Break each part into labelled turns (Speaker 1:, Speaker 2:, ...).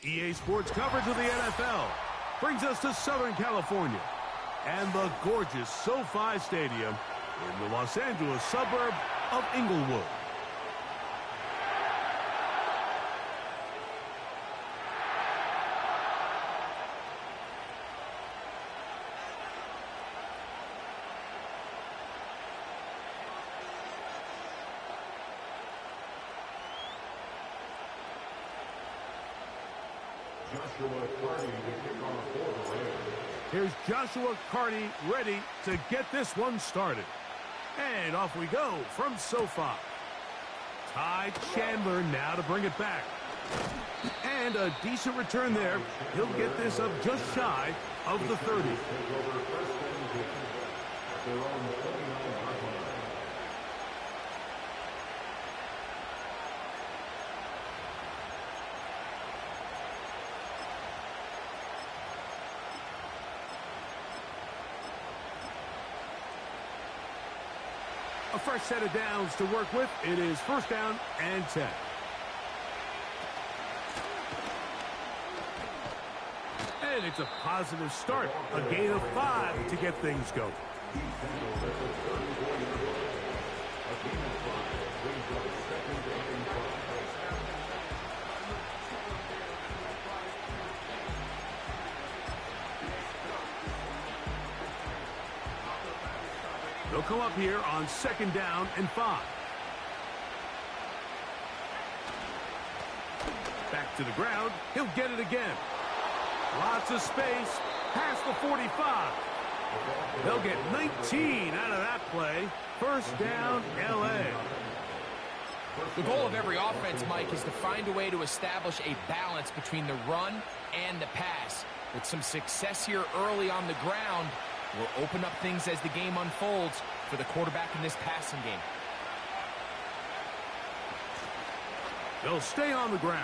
Speaker 1: EA Sports coverage of the NFL brings us to Southern California and the gorgeous SoFi Stadium in the Los Angeles suburb of Inglewood. Here's Joshua Carty ready to get this one started. And off we go from SoFi. Ty Chandler now to bring it back. And a decent return there. He'll get this up just shy of the 30. A fresh set of downs to work with. It is first down and 10. And it's a positive start. A gain of 5 to get things going. They'll come up here on second down and 5. Back to the ground. He'll get it again. Lots of space. Past the 45. They'll get 19 out of that play. First down, L.A.
Speaker 2: The goal of every offense, Mike, is to find a way to establish a balance between the run and the pass. With some success here early on the ground, will open up things as the game unfolds for the quarterback in this passing game.
Speaker 1: They'll stay on the ground.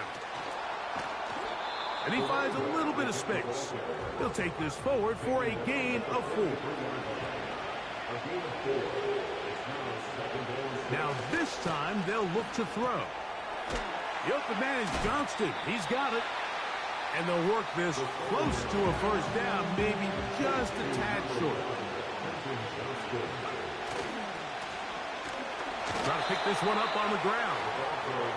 Speaker 1: And he finds a little bit of space. He'll take this forward for a gain of 4. Now this time they'll look to throw. The open man is Johnston. He's got it. And they'll work this close to a first down, maybe just a tad short. Trying to pick this one up on the ground.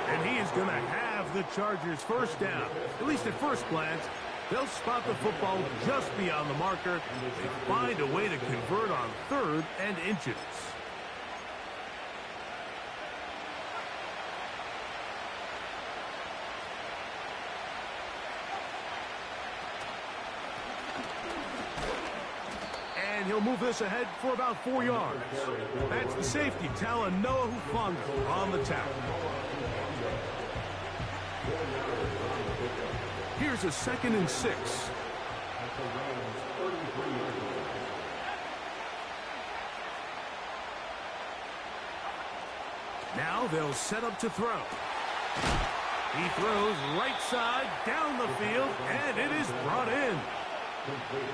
Speaker 1: And he is going to have the Chargers first down. At least at first glance, they'll spot the football just beyond the marker. They find a way to convert on 3rd and inches. And he'll move this ahead for about 4 yards. That's the safety, Talanoa Hufanga on the tackle. Here's a 2nd and 6. Now they'll set up to throw. He throws right side down the field, and it is brought in.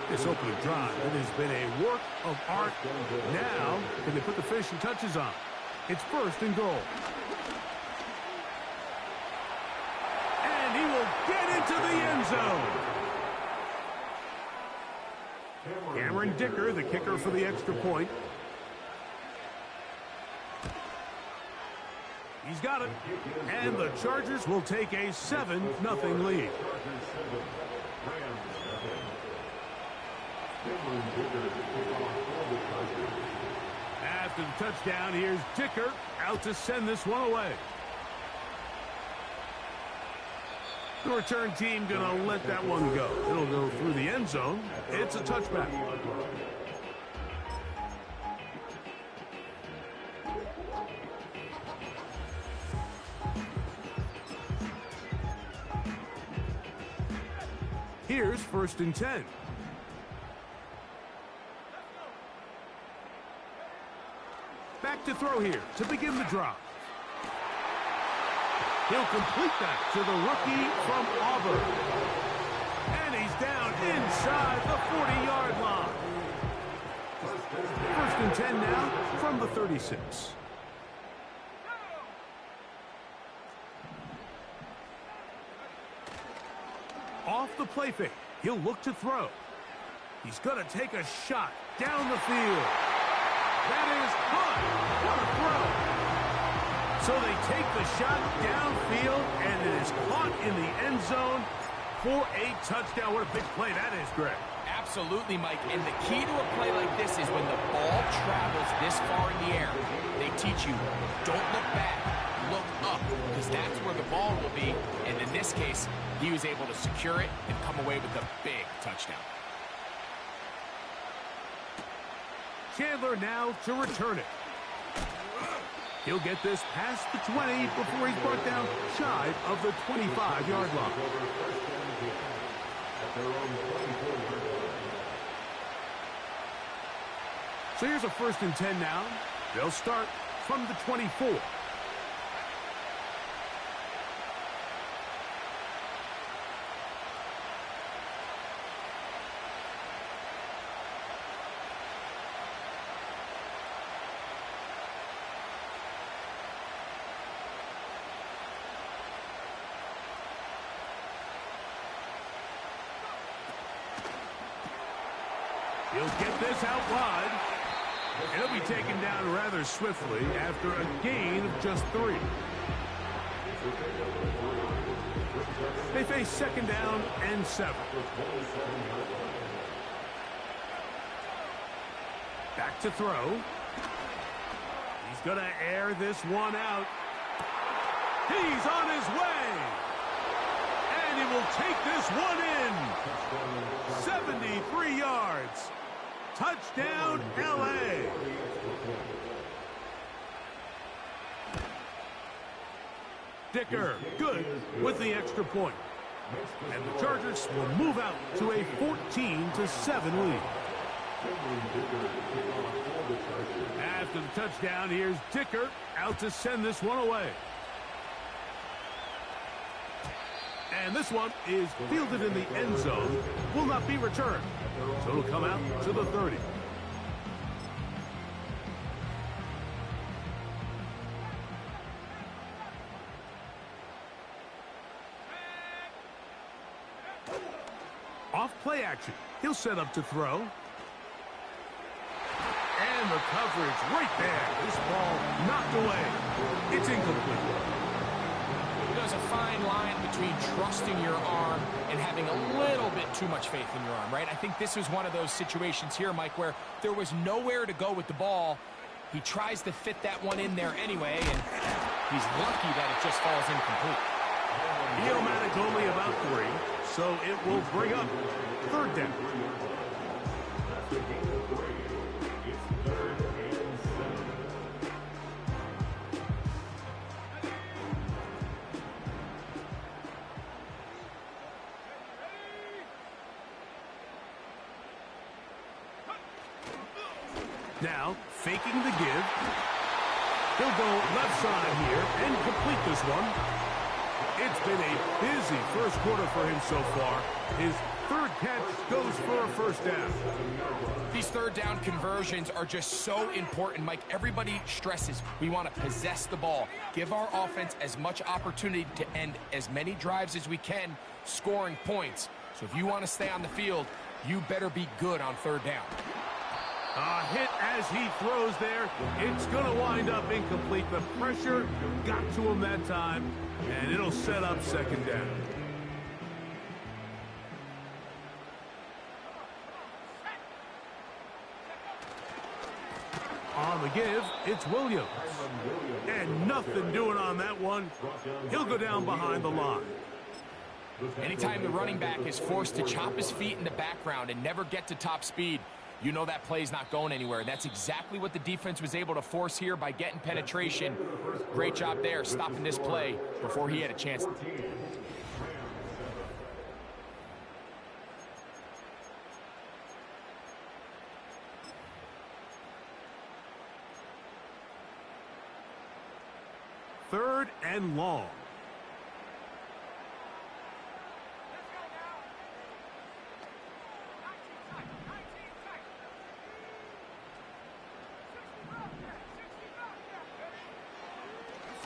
Speaker 1: This opening drive, it has been a work of art. Now, can they put the finishing touches on? It's 1st and goal. And he will get into the end zone. Cameron Dicker, the kicker for the extra point. He's got it. And the Chargers will take a 7-0 lead. After the touchdown, here's Dicker out to send this one away. The return team going to let that one go. It'll go through the end zone. It's a touchback. Here's 1st and 10. Back to throw here to begin the drive. He'll complete that to the rookie from Auburn. And he's down inside the 40-yard line. 1st and 10 now from the 36. Off the play fake, he'll look to throw. He's going to take a shot down the field. That is caught. What a throw. So they take the shot downfield, and it is caught in the end zone for a touchdown. What a big play that is, Greg.
Speaker 2: Absolutely, Mike. And the key to a play like this is when the ball travels this far in the air, they teach you, don't look back, look up, because that's where the ball will be. And in this case, he was able to secure it and come away with a big touchdown.
Speaker 1: Chandler now to return it. He'll get this past the 20 before he's brought down shy of the 25-yard line. So here's a 1st and 10 now. They'll start from the 24. He'll get this out wide. He'll be taken down rather swiftly after a gain of just 3. They face 2nd down and 7. Back to throw. He's going to air this one out. He's on his way. And he will take this one in. 73 yards. Touchdown, L.A. Dicker, good with the extra point. And the Chargers will move out to a 14-7 lead. After the touchdown, here's Dicker out to send this one away. And this one is fielded in the end zone, will not be returned. So it'll come out to the 30. Off play action. He'll set up to throw. And the coverage right there. This ball knocked away. It's incomplete.
Speaker 2: There's a fine line between trusting your arm and having a little bit too much faith in your arm, right? I think this was one of those situations here, Mike, where there was nowhere to go with the ball. He tries to fit that one in there anyway, and he's lucky that it just falls incomplete.
Speaker 1: He'll manage only about 3, so it will bring up 3rd down. Now, faking the give. He'll go left side here and complete this one. It's been a busy first quarter for him so far. His 3rd catch goes for a 1st down.
Speaker 2: These 3rd down conversions are just so important, Mike. Everybody stresses we want to possess the ball, give our offense as much opportunity to end as many drives as we can, scoring points. So if you want to stay on the field, you better be good on 3rd down.
Speaker 1: A hit as he throws there. It's going to wind up incomplete. The pressure got to him that time, and it'll set up 2nd down. On the give, it's Williams. And nothing doing on that one. He'll go down behind the line.
Speaker 2: Anytime the running back is forced to chop his feet in the background and never get to top speed, you know that play's not going anywhere. That's exactly what the defense was able to force here by getting penetration. Great job there, stopping this play before he had a chance.
Speaker 1: Third and long.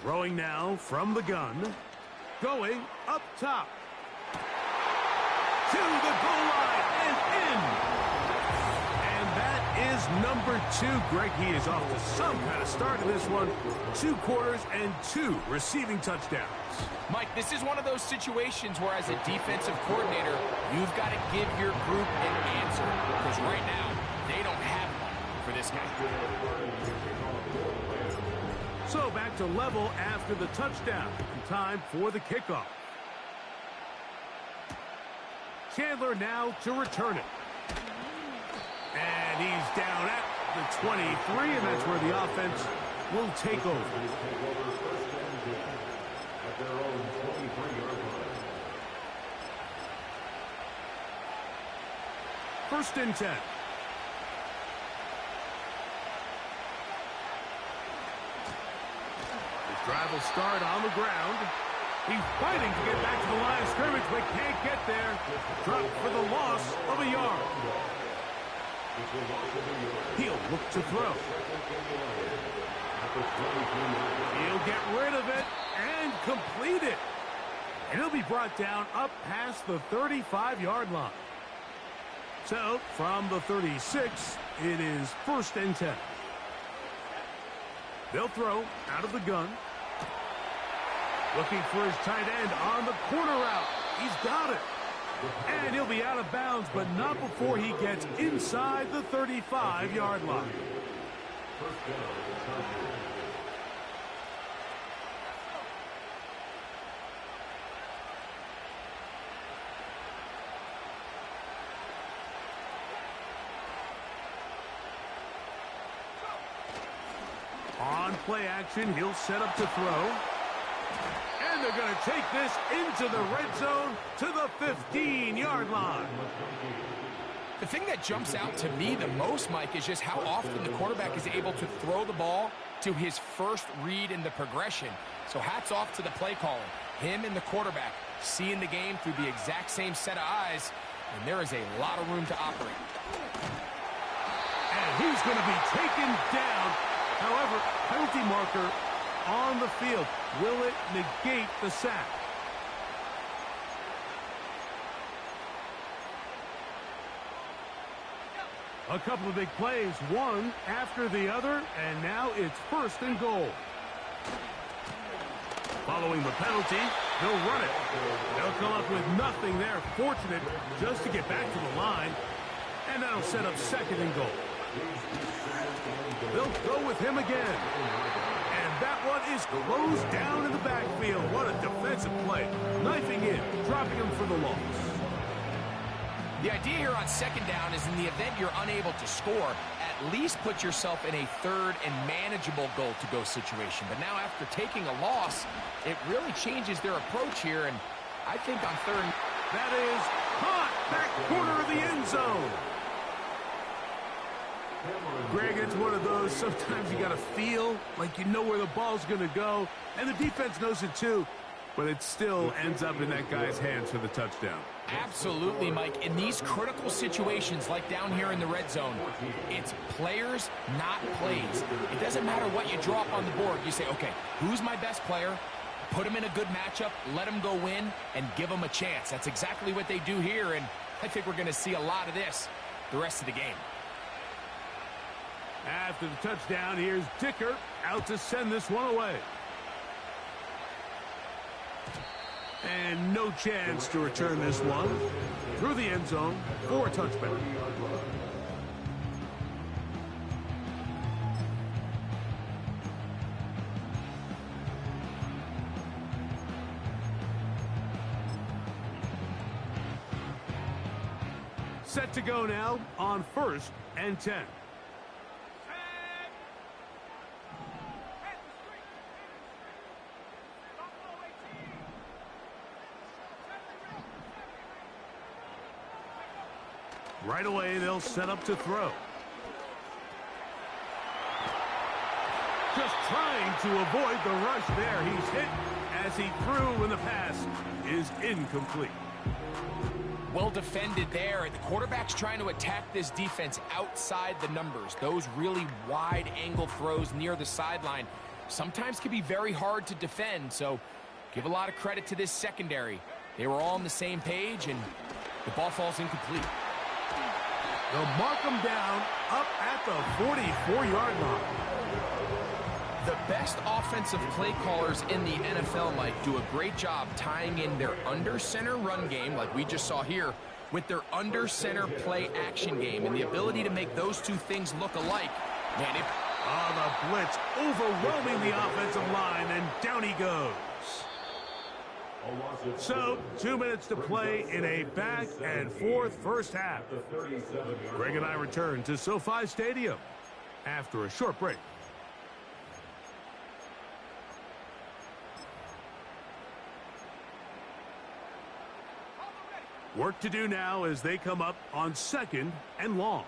Speaker 1: Throwing now from the gun. Going up top. to the goal line and in. And that is number 2. Greg, he is off to some kind of start in this one. 2 quarters and 2 receiving touchdowns.
Speaker 2: Mike, this is one of those situations where as a defensive coordinator, you've got to give your group an answer. Because right now, they don't have one for this guy.
Speaker 1: So back to level after the touchdown. Time for the kickoff. Chandler now to return it. And he's down at the 23, and that's where the offense will take over. First and 10. His drive will start on the ground. He's fighting to get back to the line of scrimmage, but can't get there. Dropped for the loss of a yard. He'll look to throw. He'll get rid of it and complete it. And he'll be brought down up past the 35-yard line. So, from the 36, it is first and 10. They'll throw out of the gun. Looking for his tight end on the corner route. He's got it. And he'll be out of bounds, but not before he gets inside the 35-yard line. On play action, he'll set up to throw. And they're going to take this into the red zone to the 15-yard line.
Speaker 2: The thing that jumps out to me the most, Mike, is just how often the quarterback is able to throw the ball to his first read in the progression. So hats off to the play caller. Him and the quarterback seeing the game through the exact same set of eyes, and there is a lot of room to operate.
Speaker 1: And he's going to be taken down. However, penalty marker on the field. Will it negate the sack? A couple of big plays, one after the other, and now it's first and goal. Following the penalty, they'll run it. They'll come up with nothing there. Fortunate just to get back to the line, and that'll set up second and goal. They'll go with him again. And that one is closed down in the backfield. What a defensive play. Knifing in, dropping him for the loss.
Speaker 2: The idea here on second down is in the event you're unable to score, at least put yourself in a third and manageable goal-to-go situation. But now after taking a loss, it really changes their approach here. And I think on third...
Speaker 1: That is caught back corner of the end zone. Greg, it's one of those, sometimes you got to feel like you know where the ball's going to go, and the defense knows it too, but it still ends up in that guy's hands for the touchdown.
Speaker 2: Absolutely, Mike. In these critical situations, like down here in the red zone, it's players, not plays. It doesn't matter what you draw up on the board. You say, okay, who's my best player? Put him in a good matchup, let him go win, and give him a chance. That's exactly what they do here, and I think we're going to see a lot of this the rest of the game.
Speaker 1: After the touchdown, here's Dicker out to send this one away. And no chance to return this one through the end zone for a touchback. Set to go now on first and 10. Right away, they'll set up to throw. Just trying to avoid the rush there. He's hit as he threw when the pass is incomplete.
Speaker 2: Well defended there. The quarterback's trying to attack this defense outside the numbers. Those really wide angle throws near the sideline sometimes can be very hard to defend. So give a lot of credit to this secondary. They were all on the same page, and The ball falls incomplete.
Speaker 1: They'll mark him down up at the 44-yard line.
Speaker 2: The best offensive play callers in the NFL, Mike, do a great job tying in their under-center run game, like we just saw here, with their under-center play action game, and the ability to make those two things look alike. Man,
Speaker 1: the blitz overwhelming the offensive line, and down he goes. So, 2 minutes to play in a back-and-forth first half. Greg and I return to SoFi Stadium after a short break. Work to do now as they come up on 2nd and long.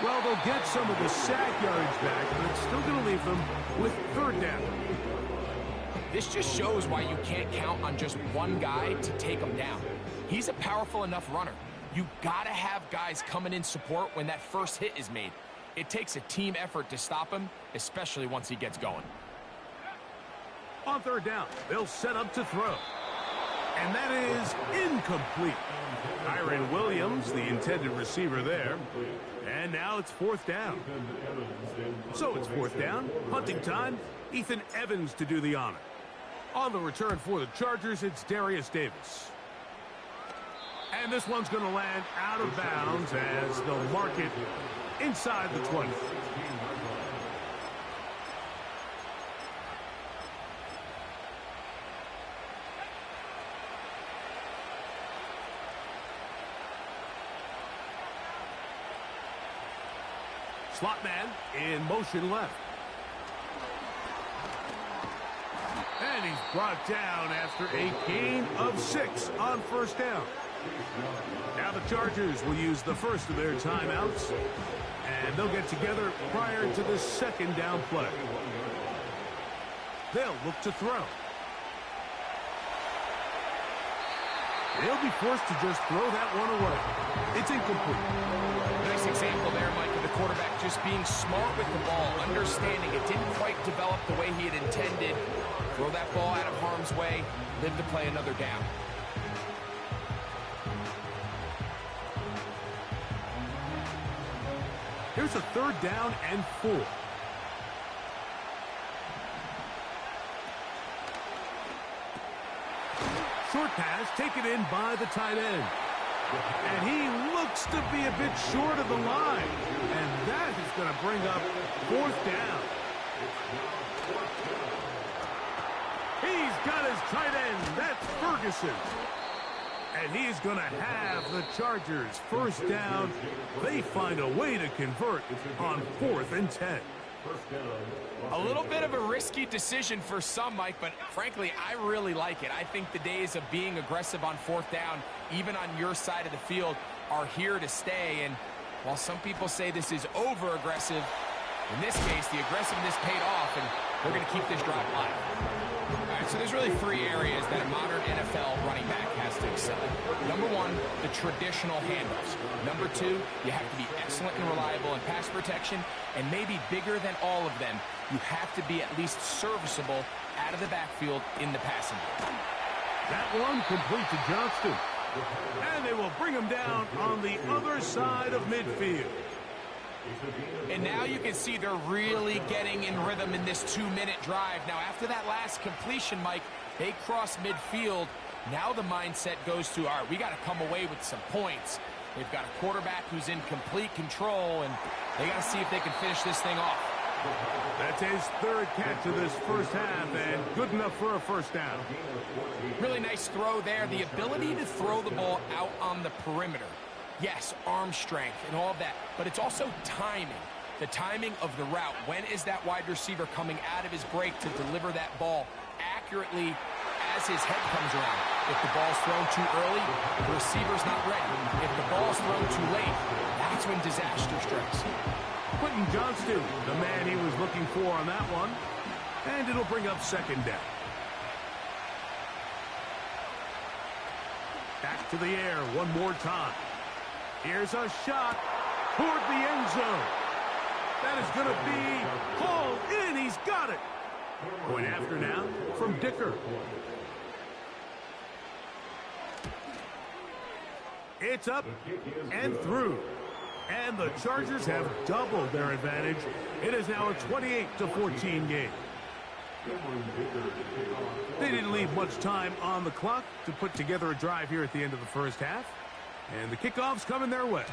Speaker 1: Well, they'll get some of the sack yards back, but it's still going to leave them with 3rd down.
Speaker 2: This just shows why you can't count on just one guy to take him down. He's a powerful enough runner. You got to have guys coming in support when that first hit is made. It takes a team effort to stop him, especially once he gets going.
Speaker 1: On 3rd down, they'll set up to throw. And that is incomplete. Kyron Williams, the intended receiver there. And now it's 4th down. So it's 4th down, punting time. Ethan Evans to do the honor. On the return for the Chargers, it's Darius Davis. And this one's going to land out of bounds as they'll mark it inside the 20. Slot man in motion left. And he's brought down after a gain of 6 on 1st down. Now the Chargers will use the first of their timeouts, and they'll get together prior to the 2nd down play. They'll look to throw. They'll be forced to just throw that one away. It's incomplete.
Speaker 2: Nice example there, Mike, of the quarterback just being smart with the ball, understanding it didn't quite develop the way he had intended. Throw that ball out of harm's way, live to play another down.
Speaker 1: Here's a 3rd down and 4. Short pass taken in by the tight end. And he looks to be a bit short of the line. And that is going to bring up 4th down. He's got his tight end. That's Ferguson. And he's going to have the Chargers 1st down. They find a way to convert on 4th and 10.
Speaker 2: A little bit of a risky decision for some, Mike, but frankly, I really like it. I think the days of being aggressive on 4th down, even on your side of the field, are here to stay. And while some people say this is over-aggressive, in this case, the aggressiveness paid off, and they're going to keep this drive alive. All right, so there's really 3 areas that a modern NFL running back has to excel in. Number 1, the traditional handoffs. Number 2, you have to be excellent and reliable in pass protection. And maybe bigger than all of them, you have to be at least serviceable out of the backfield in the passing game.
Speaker 1: That one complete to Johnston. And they will bring him down on the other side of midfield.
Speaker 2: And now you can see they're really getting in rhythm in this 2-minute drive. Now, after that last completion, Mike, they cross midfield. Now the mindset goes to, all right, we got to come away with some points. They've got a quarterback who's in complete control, and they got to see if they can finish this thing off.
Speaker 1: That's his 3rd catch of this first half, and good enough for a 1st down.
Speaker 2: Really nice throw there. The ability to throw the ball out on the perimeter. Yes, arm strength and all of that, but it's also timing. The timing of the route. When is that wide receiver coming out of his break to deliver that ball accurately as his head comes around? If the ball's thrown too early, the receiver's not ready. If the ball's thrown too late, that's when disaster strikes.
Speaker 1: Quentin Johnston, the man he was looking for on that one, and it'll bring up 2nd down. Back to the air one more time. Here's a shot toward the end zone. That is going to be hauled in. He's got it. Point after now from Dicker. It's up and through. And the Chargers have doubled their advantage. It is now a 28-14 game. They didn't leave much time on the clock to put together a drive here at the end of the first half. And the kickoff's coming their way.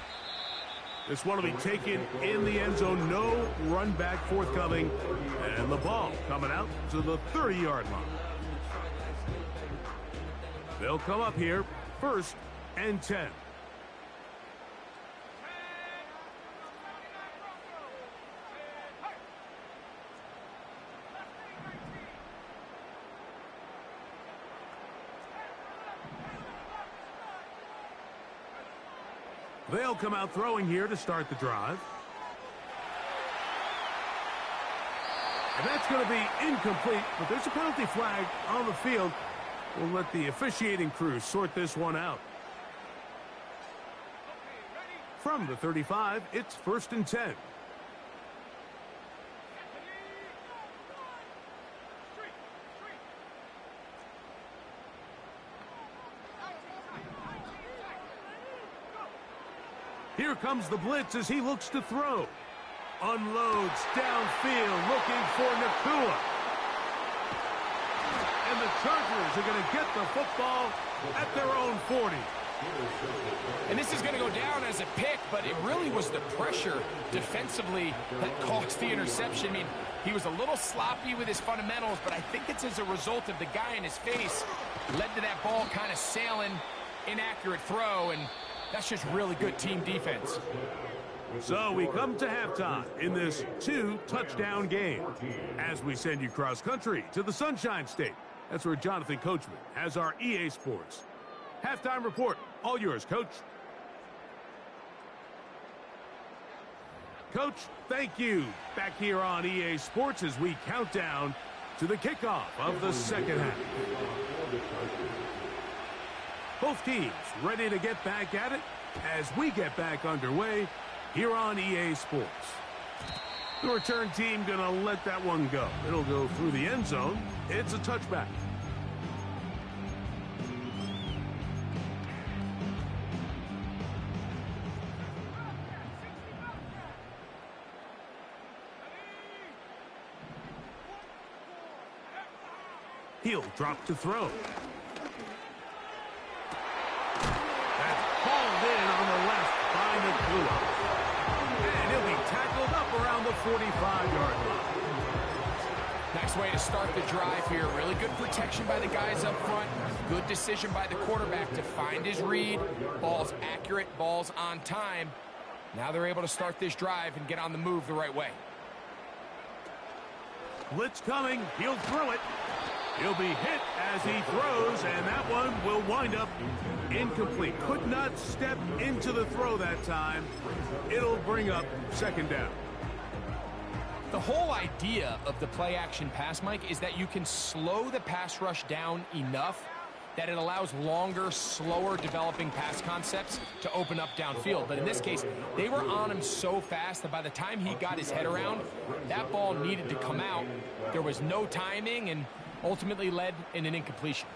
Speaker 1: This one will be taken in the end zone. No run back forthcoming. And the ball coming out to the 30-yard line. They'll come up here 1st and 10. They'll come out throwing here to start the drive. And that's going to be incomplete, but there's a penalty flag on the field. We'll let the officiating crew sort this one out. From the 35, it's 1st and 10. Here comes the blitz as he looks to throw. Unloads downfield looking for Nakua. And the Chargers are going to get the football at their own 40.
Speaker 2: And this is going to go down as a pick, but it really was the pressure defensively that caused the interception. I mean, he was a little sloppy with his fundamentals, but I think it's as a result of the guy in his face led to that ball kind of sailing, inaccurate throw, and that's just really good team defense.
Speaker 1: So we come to halftime in this 2-touchdown game as we send you cross-country to the Sunshine State. That's where Jonathan Coachman has our EA Sports halftime report. All yours, Coach. Coach, thank you. Back here on EA Sports as we count down to the kickoff of the second half. Both teams ready to get back at it as we get back underway here on EA Sports. The return team going to let that one go. It'll go through the end zone. It's a touchback. He'll drop to throw. That's hauled in on the left by Nakua. And he'll be tackled up around the 45-yard line.
Speaker 2: Nice way to start the drive here. Really good protection by the guys up front. Good decision by the quarterback to find his read. Ball's accurate, ball's on time. Now they're able to start this drive and get on the move the right way.
Speaker 1: Blitz coming. He'll throw it. He'll be hit as he throws, and that one will wind up incomplete. Could not step into the throw that time. It'll bring up second down.
Speaker 2: The whole idea of the play-action pass, Mike, is that you can slow the pass rush down enough that it allows longer, slower developing pass concepts to open up downfield. But in this case, they were on him so fast that by the time he got his head around, that ball needed to come out. There was no timing and ultimately led in an incompletion.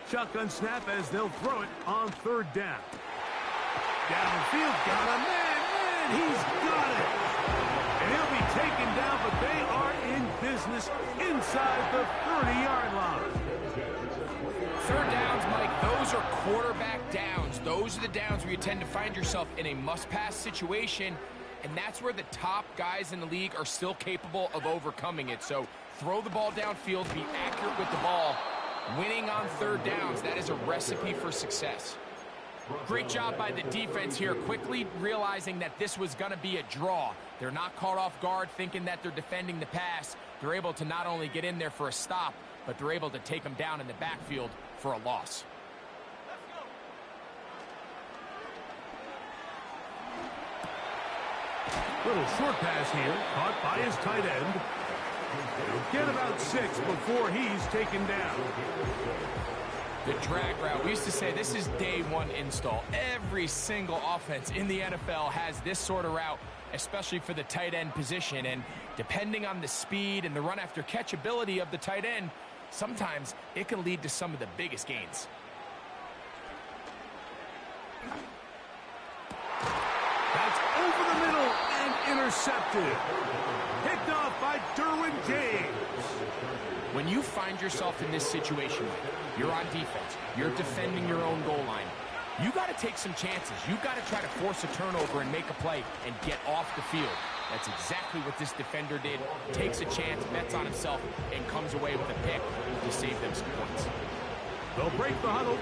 Speaker 1: Shotgun snap as they'll throw it on third down. Downfield, got him, and he's got it. And he'll be taken down, but they are in business inside the 30-yard line.
Speaker 2: Third downs, Mike, those are quarterback downs. Those are the downs where you tend to find yourself in a must-pass situation, and that's where the top guys in the league are still capable of overcoming it. So throw the ball downfield, be accurate with the ball. Winning on third downs, that is a recipe for success. Great job by the defense here, quickly realizing that this was going to be a draw. They're not caught off guard thinking that they're defending the pass. They're able to not only get in there for a stop, but they're able to take them down in the backfield for a loss.
Speaker 1: Little short pass here, caught by his tight end. He'll get about 6 before he's taken down.
Speaker 2: The drag route, we used to say this is day one install. Every single offense in the NFL has this sort of route. especially for the tight end position. And depending on the speed and the run after catch ability of the tight end, sometimes it can lead to some of the biggest gains.
Speaker 1: That's over the middle and intercepted. Picked off by Derwin James.
Speaker 2: When you find yourself in this situation, you're on defense, you're defending your own goal line, you got to take some chances. You got to try to force a turnover and make a play and get off the field. That's exactly what this defender did. Takes a chance, bets on himself, and comes away with a pick to save them some points.
Speaker 1: They'll break the huddle.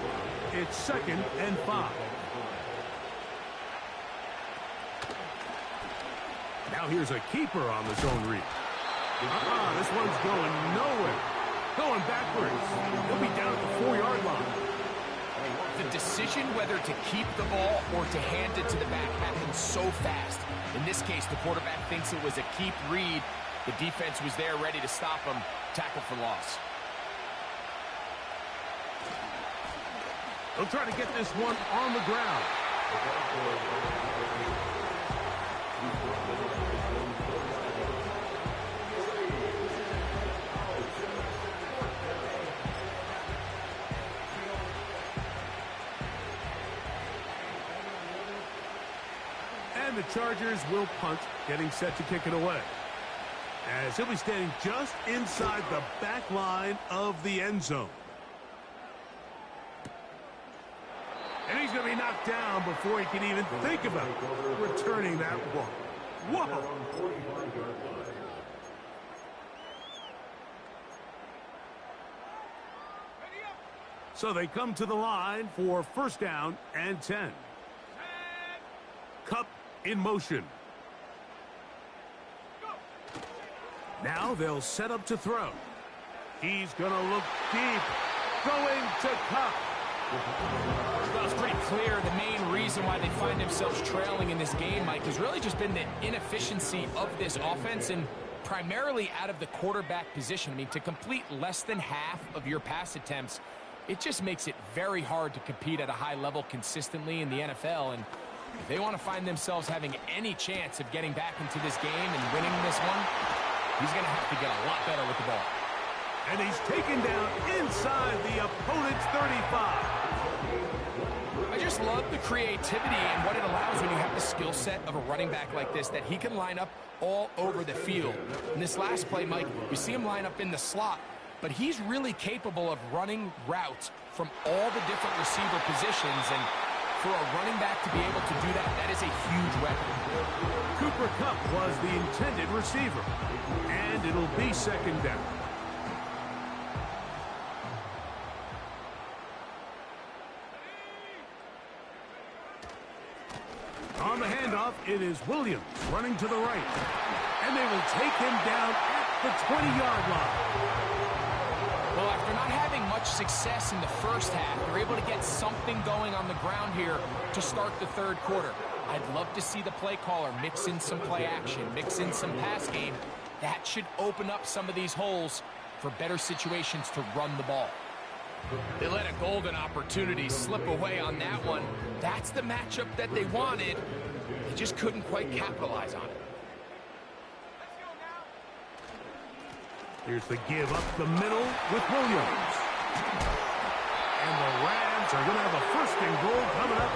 Speaker 1: It's 2nd and 5. Now here's a keeper on the zone read. This one's going nowhere. Going backwards. He'll be down at the 4-yard line.
Speaker 2: The decision whether to keep the ball or to hand it to the back happens so fast. In this case, the quarterback thinks it was a keep read. The defense was there ready to stop him. Tackle for loss.
Speaker 1: They'll try to get this one on the ground. And the Chargers will punt, getting set to kick it away. As he'll be standing just inside the back line of the end zone. And he's going to be knocked down before he can even think about returning that ball. Whoa! So they come to the line for 1st down and 10. Cup in motion. Now they'll set up to throw. He's going to look deep. Going to Cup.
Speaker 2: Well, it's pretty clear the main reason why they find themselves trailing in this game, Mike, has really just been the inefficiency of this offense and primarily out of the quarterback position. I mean, to complete less than half of your pass attempts, it just makes it very hard to compete at a high level consistently in the NFL. And if they want to find themselves having any chance of getting back into this game and winning this one, he's going to have to get a lot better with the ball.
Speaker 1: And he's taken down inside the opponent's 35.
Speaker 2: I just love the creativity and what it allows when you have the skill set of a running back like this, that he can line up all over the field. In this last play, Mike, you see him line up in the slot, but he's really capable of running routes from all the different receiver positions, and for a running back to be able to do that, that is a huge weapon.
Speaker 1: Cooper Kupp was the intended receiver, and it'll be 2nd down. On the handoff, it is Williams running to the right. And they will take him down at the 20-yard line.
Speaker 2: Well, after not having much success in the first half, they're able to get something going on the ground here to start the 3rd quarter. I'd love to see the play caller mix in some play action, mix in some pass game. That should open up some of these holes for better situations to run the ball. They let a golden opportunity slip away on that one. That's the matchup that they wanted. They just couldn't quite capitalize on it.
Speaker 1: Here's the give up the middle with Williams. And the Rams are going to have a 1st and goal coming up.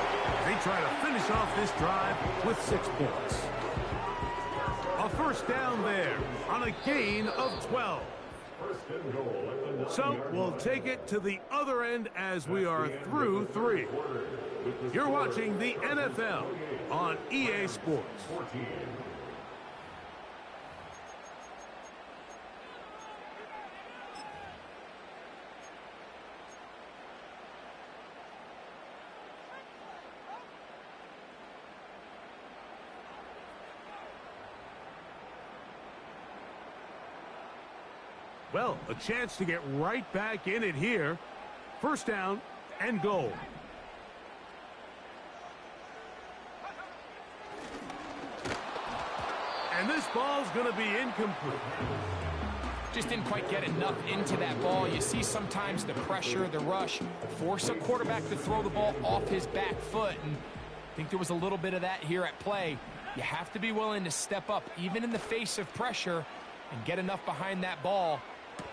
Speaker 1: They try to finish off this drive with 6 points. A 1st down there on a gain of 12. So we'll take it to the other end as we are through 3. You're watching the NFL on EA Sports. Well, a chance to get right back in it here. 1st down and goal. And this ball's going to be incomplete.
Speaker 2: Just didn't quite get enough into that ball. You see sometimes the pressure, the rush, force a quarterback to throw the ball off his back foot. And I think there was a little bit of that here at play. You have to be willing to step up, even in the face of pressure, and get enough behind that ball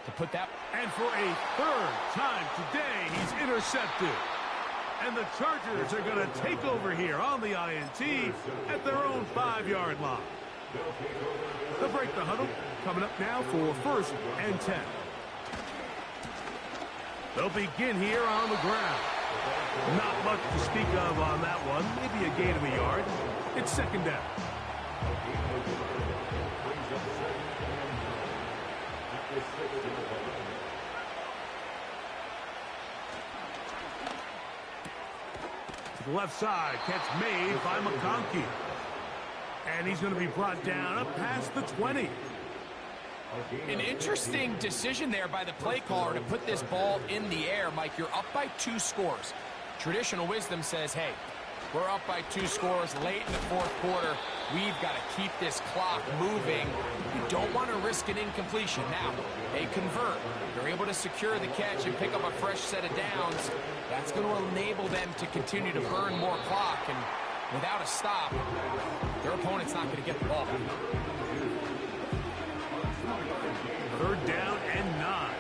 Speaker 2: to put that.
Speaker 1: And for a third time today, he's intercepted. And the Chargers are going to take over here on the INT at their own 5-yard line. They'll break the huddle. Coming up now for 1st and 10. They'll begin here on the ground. Not much to speak of on that one. Maybe a gain of a yard. It's 2nd down. To the left side, catch made by McConkey. And he's going to be brought down up past the 20.
Speaker 2: An interesting decision there by the play caller to put this ball in the air. Mike, you're up by 2 scores. Traditional wisdom says, hey, we're up by 2 scores late in the 4th quarter. We've got to keep this clock moving. You don't want to risk an incompletion. Now, they convert. They're able to secure the catch and pick up a fresh set of downs. That's going to enable them to continue to burn more clock. And without a stop, their opponent's not going to get the ball back.
Speaker 1: 3rd down and 9.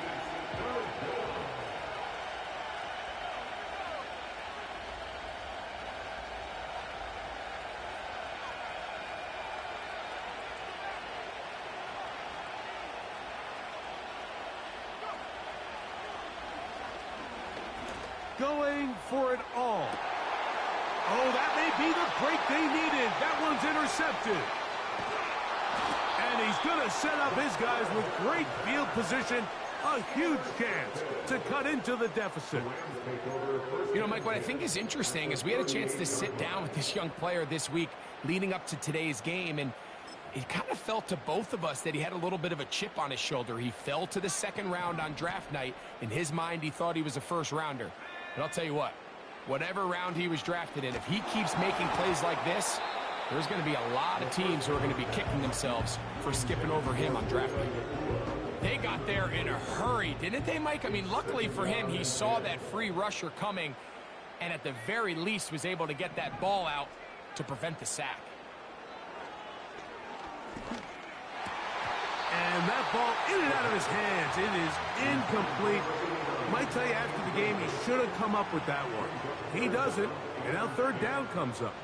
Speaker 1: Going for it all. Oh, that may be the break they needed. That one's intercepted. And he's going to set up his guys with great field position. A huge chance to cut into the deficit.
Speaker 2: You know, Mike, what I think is interesting is we had a chance to sit down with this young player this week leading up to today's game, and it kind of felt to both of us that he had a little bit of a chip on his shoulder. He fell to the 2nd round on draft night. In his mind, he thought he was a 1st rounder. But I'll tell you what, whatever round he was drafted in, if he keeps making plays like this, there's going to be a lot of teams who are going to be kicking themselves for skipping over him on draft night. They got there in a hurry, didn't they, Mike? I mean, luckily for him, he saw that free rusher coming and at the very least was able to get that ball out to prevent the sack.
Speaker 1: And that ball in and out of his hands. It is incomplete. Might tell you after the game he should have come up with that one. He doesn't, and now 3rd down comes up.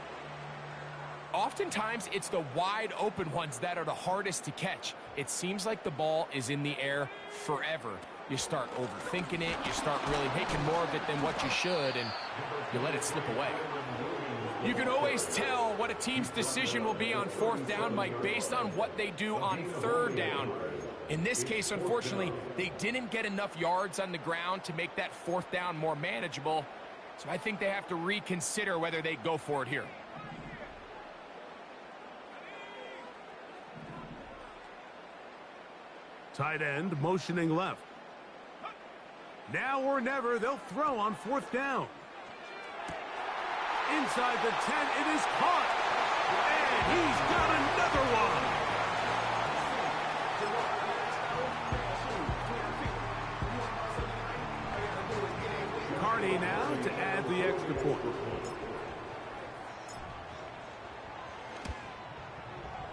Speaker 2: Oftentimes, it's the wide open ones that are the hardest to catch. It seems like the ball is in the air forever. You start overthinking it. You start really making more of it than what you should, and you let it slip away. You can always tell what a team's decision will be on 4th down, Mike, based on what they do on 3rd down. In this case, unfortunately, they didn't get enough yards on the ground to make that 4th down more manageable. So I think they have to reconsider whether they go for it here.
Speaker 1: Tight end motioning left. Now or never, they'll throw on 4th down. Inside the 10, it is caught. And he's got another one. Carney now to add the extra point.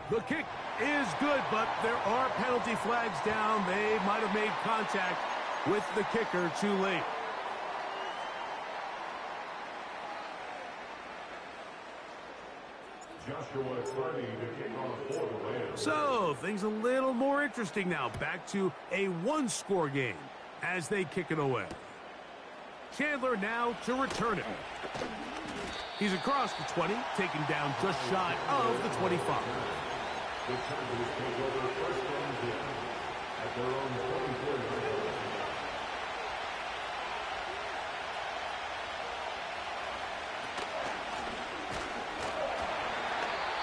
Speaker 1: The kick is good, but there are penalty flags down. They might have made contact with the kicker too late. So, things a little more interesting now. Back to a 1-score game as they kick it away. Chandler now to return it. He's across the 20, taken down just shy of the 25.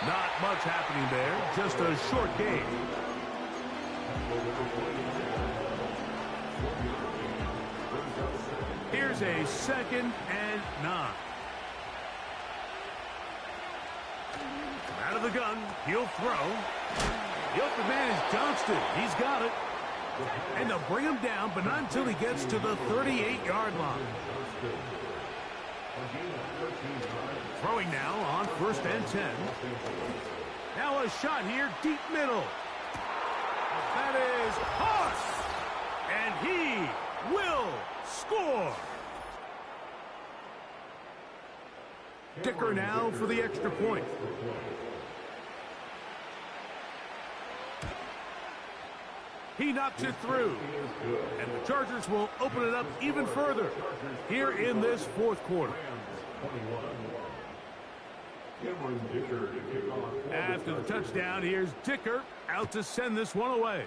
Speaker 1: Not much happening there, just a short game. Here's a 2nd and 9. Out of the gun, he'll throw. The open man is Johnston. He's got it. And they'll bring him down, but not until he gets to the 38-yard line. Throwing now on 1st and 10. Now a shot here, deep middle. That is Haas. And he will score. Dicker now for the extra point. He knocks it through. And the Chargers will open it up even further here in this fourth quarter. After the touchdown, here's Dicker out to send this one away.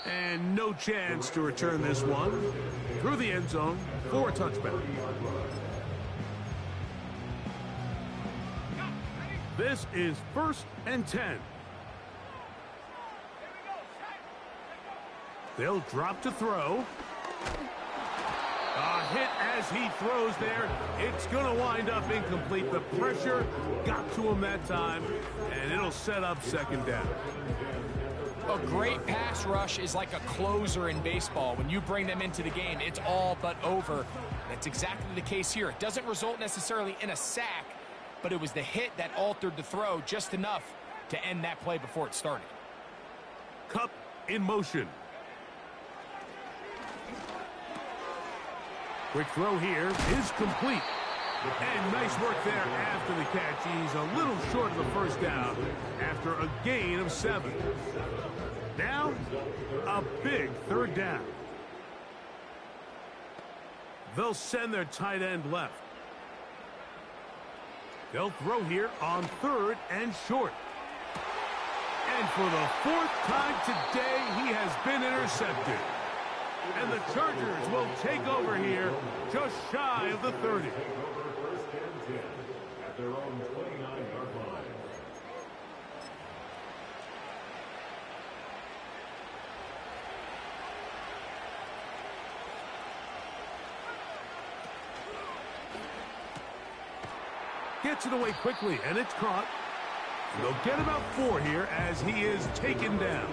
Speaker 1: And no chance to return this one through the end zone for a touchback. This is 1st and 10. They'll drop to throw. A hit as he throws there. It's going to wind up incomplete. The pressure got to him that time, and it'll set up 2nd down.
Speaker 2: A great pass rush is like a closer in baseball. When you bring them into the game, it's all but over. That's exactly the case here. It doesn't result necessarily in a sack, but it was the hit that altered the throw just enough to end that play before it started.
Speaker 1: Cup in motion. Quick throw here is complete. And nice work there after the catch. He's a little short of the 1st down after a gain of 7. Now, a big 3rd down. They'll send their tight end left. They'll throw here on 3rd and short. And for the 4th time today, he has been intercepted. And the Chargers will take over here just shy of the 30. At their own 29-yard line. Gets it away quickly, and it's caught. They'll get about 4 here as he is taken down.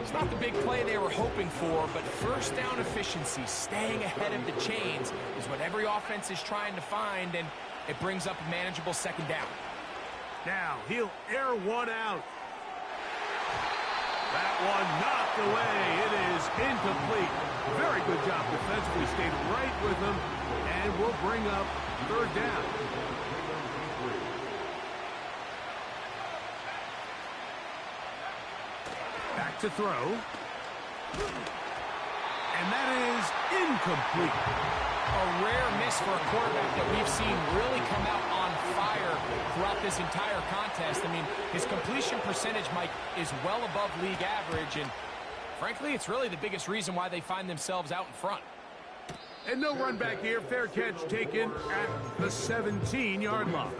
Speaker 2: It's not the big play they were hoping for, but 1st down efficiency, staying ahead of the chains, is what every offense is trying to find, and it brings up a manageable 2nd down.
Speaker 1: Now he'll air one out. That one knocked away. It is incomplete. Very good job defensively. Stayed right with him, and will bring up 3rd down. Back to throw. And that is incomplete.
Speaker 2: A rare miss for a quarterback that we've seen really come out on fire throughout this entire contest. I mean, his completion percentage, Mike, is well above league average, and frankly, it's really the biggest reason why they find themselves out in front.
Speaker 1: And no run back here. Fair catch taken at the 17-yard line.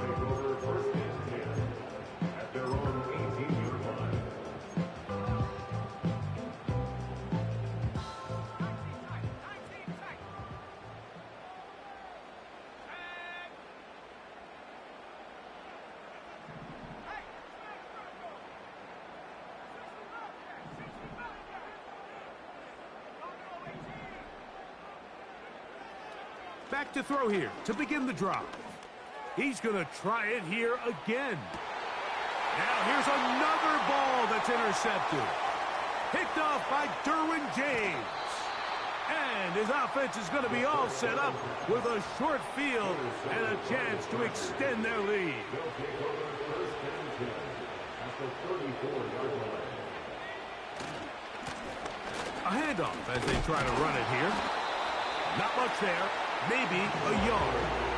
Speaker 1: At their own 18-yard line. Back to throw here to begin the drive. He's going to try it here again. Now here's another ball that's intercepted. Picked off by Derwin James. And his offense is going to be all set up with a short field and a chance to extend their lead. A handoff as they try to run it here. Not much there. Maybe a yard.